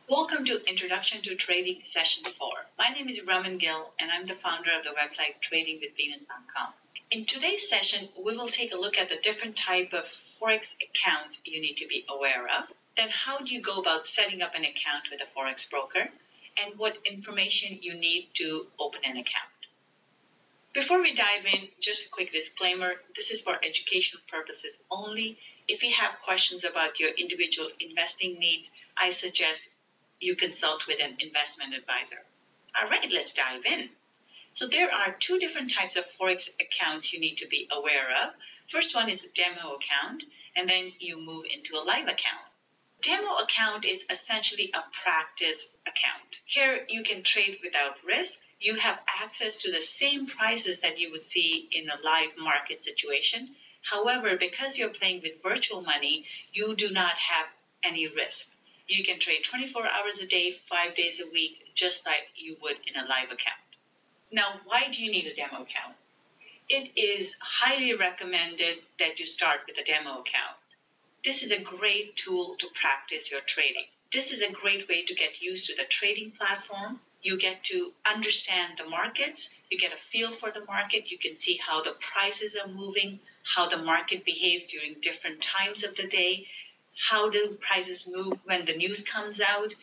Welcome to Introduction to Trading Session 4. My name is Raman Gill and I'm the founder of the website tradingwithvenus.com. In today's session, we will take a look at the different type of Forex accounts you need to be aware of. Then how do you go about setting up an account with a Forex broker and what information you need to open an account. Before we dive in, just a quick disclaimer, this is for educational purposes only. If you have questions about your individual investing needs, I suggest you consult with an investment advisor. All right, let's dive in. So there are two different types of Forex accounts you need to be aware of. First one is a demo account, and then you move into a live account. Demo account is essentially a practice account. Here you can trade without risk. You have access to the same prices that you would see in a live market situation. However, because you're playing with virtual money, you do not have any risk. You can trade 24 hours a day, 5 days a week, just like you would in a live account. Now, why do you need a demo account? It is highly recommended that you start with a demo account. This is a great tool to practice your trading. This is a great way to get used to the trading platform. You get to understand the markets. You get a feel for the market. You can see how the prices are moving, how the market behaves during different times of the day, how the prices move when the news comes out,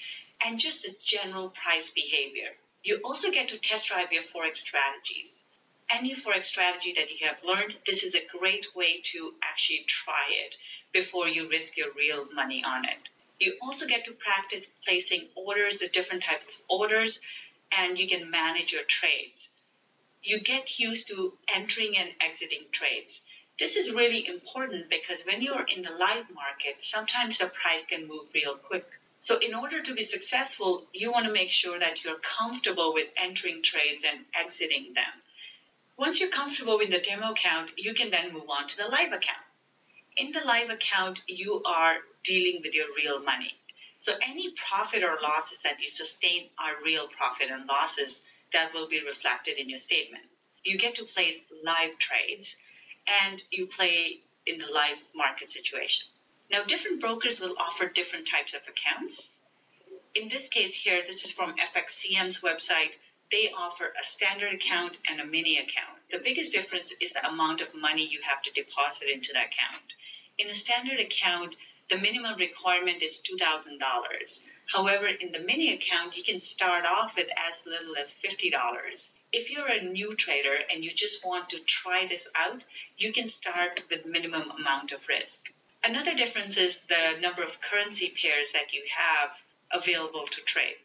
and just the general price behavior. You also get to test drive your Forex strategies. Any Forex strategy that you have learned, this is a great way to actually try it before you risk your real money on it. You also get to practice placing orders, the different types of orders, and you can manage your trades. You get used to entering and exiting trades. This is really important because when you're in the live market, sometimes the price can move real quick. So in order to be successful, you want to make sure that you're comfortable with entering trades and exiting them. Once you're comfortable with the demo account, you can then move on to the live account. In the live account, you are dealing with your real money. So any profit or losses that you sustain are real profit and losses that will be reflected in your statement. You get to place live trades and you play in the live market situation. Now, different brokers will offer different types of accounts. In this case here, this is from FXCM's website. They offer a standard account and a mini account. The biggest difference is the amount of money you have to deposit into the account. In a standard account, the minimum requirement is $2,000. However, in the mini account, you can start off with as little as $50. If you're a new trader and you just want to try this out, you can start with minimum amount of risk. Another difference is the number of currency pairs that you have available to trade.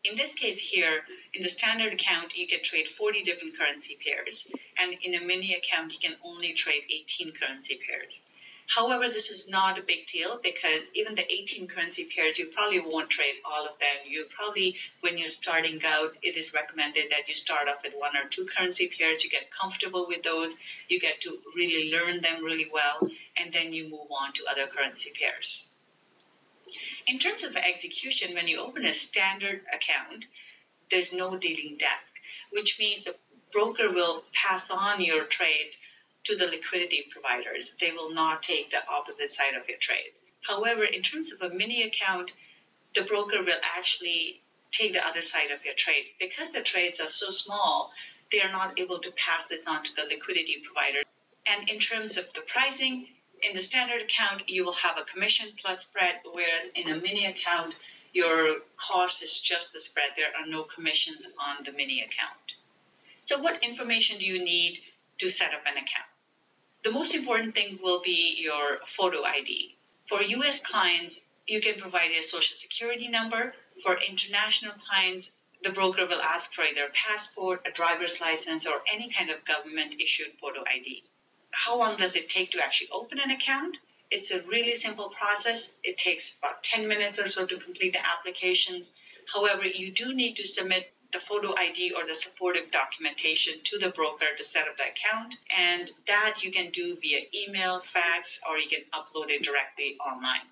In this case here, in the standard account, you can trade 40 different currency pairs, and in a mini account, you can only trade 18 currency pairs. However, this is not a big deal because even the 18 currency pairs, you probably won't trade all of them. You probably, when you're starting out, it is recommended that you start off with 1 or 2 currency pairs. You get comfortable with those. You get to really learn them really well, and then you move on to other currency pairs. In terms of the execution, when you open a standard account, there's no dealing desk, which means the broker will pass on your trades to the liquidity providers. They will not take the opposite side of your trade. However, in terms of a mini account, the broker will actually take the other side of your trade. Because the trades are so small, they are not able to pass this on to the liquidity provider. And in terms of the pricing, in the standard account, you will have a commission plus spread, whereas in a mini account, your cost is just the spread. There are no commissions on the mini account. So what information do you need to set up an account? The most important thing will be your photo ID. For U.S. clients, you can provide a social security number. For international clients, the broker will ask for either a passport, a driver's license, or any kind of government-issued photo ID. How long does it take to actually open an account? It's a really simple process. It takes about 10 minutes or so to complete the applications. However, you do need to submit the photo ID or the supportive documentation to the broker to set up the account, and that you can do via email, fax, or you can upload it directly online.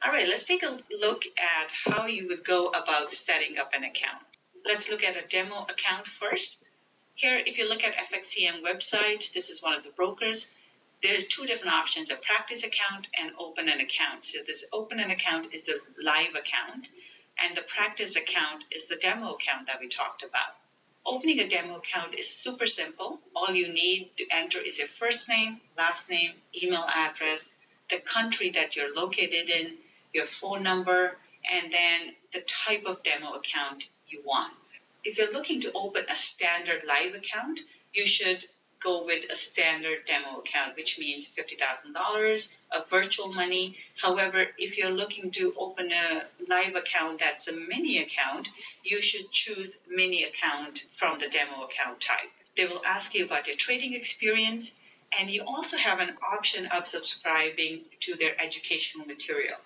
All right, let's take a look at how you would go about setting up an account. Let's look at a demo account first. Here, if you look at FXCM website, this is one of the brokers. There's 2 different options, a practice account and open an account. So this open an account is the live account. And the practice account is the demo account that we talked about. Opening a demo account is super simple. All you need to enter is your first name, last name, email address, the country that you're located in, your phone number, and then the type of demo account you want. If you're looking to open a standard live account, you should go with a standard demo account, which means $50,000 of virtual money. However, if you're looking to open a live account that's a mini account, you should choose mini account from the demo account type. They will ask you about your trading experience, and you also have an option of subscribing to their educational material.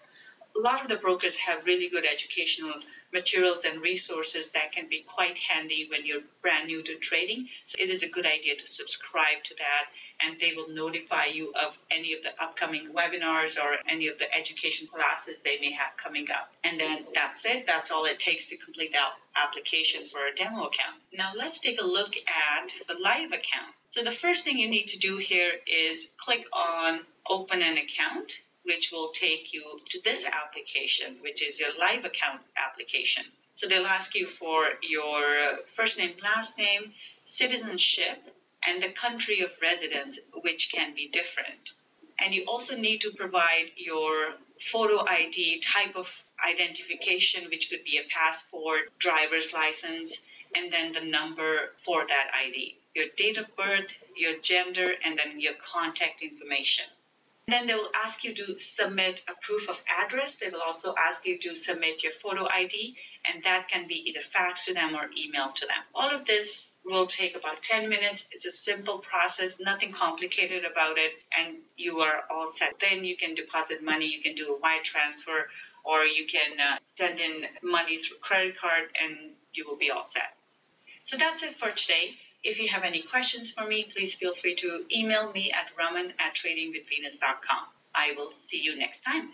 A lot of the brokers have really good educational materials and resources that can be quite handy when you're brand new to trading. So it is a good idea to subscribe to that, and they will notify you of any of the upcoming webinars or any of the education classes they may have coming up. And then that's it. That's all it takes to complete that application for a demo account. Now let's take a look at the live account. So the first thing you need to do here is click on Open an Account, which will take you to this application, which is your live account application. So they'll ask you for your first name, last name, citizenship, and the country of residence, which can be different. And you also need to provide your photo ID type of identification, which could be a passport, driver's license, and then the number for that ID, your date of birth, your gender, and then your contact information. Then they will ask you to submit a proof of address. They will also ask you to submit your photo ID, and that can be either faxed to them or emailed to them. All of this will take about 10 minutes. It's a simple process, nothing complicated about it, and you are all set. Then you can deposit money, you can do a wire transfer, or you can send in money through credit card, and you will be all set. So that's it for today. If you have any questions for me, please feel free to email me at raman@tradingwithvenus.com. I will see you next time.